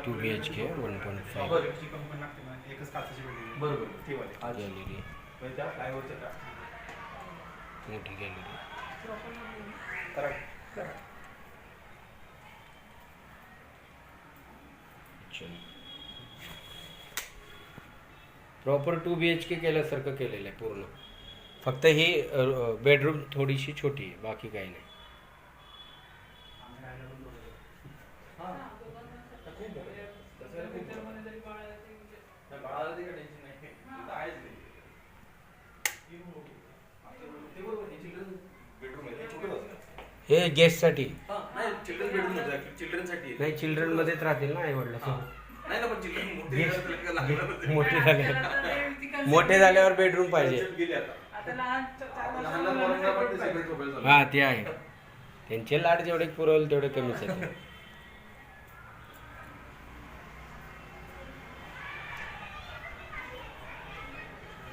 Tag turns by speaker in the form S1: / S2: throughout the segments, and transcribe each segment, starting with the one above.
S1: 2 BHK 1.5
S2: बरोबर
S1: gallery, मोठी gallery. Proper 2 BHK केल्यासारखं केलेलं आहे पूर्ण. फक्त ही बेडरूम थोडीशी छोटी आहे, बाकी काही नाही. हे गेस्टसाठी नाही, चिल्ड्रन मध्येच राहतील ना आई वडिलांसोबत. मोठे झाल्यावर बेडरूम पाहिजे. हा ते आहे, त्यांचे लाड जेवढे पुरवले तेवढे कमीच आहे.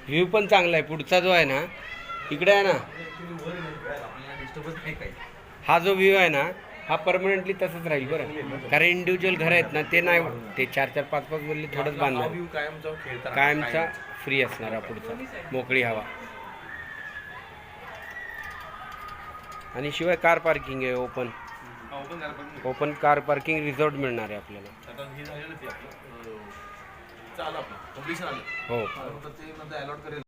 S1: व्ह्यू पण चांगला आहे पुढचा जो आहे ना, इकडे आहे ना, हा जो व्ह्यू आहे ना हा परमनंटली तसंच राहील बरं. कारण इंडिव्हिज्युअल घर आहेत ना ते नाही, ते 4-4, 5-5 मधले थोडंच बांधणार, कायमचा फ्री असणार हा पुढचा, मोकळी हवा. आणि शिवाय कार पार्किंग आहे, ओपन कार पार्किंग रिसॉर्ट मिळणार आहे आपल्याला. हो.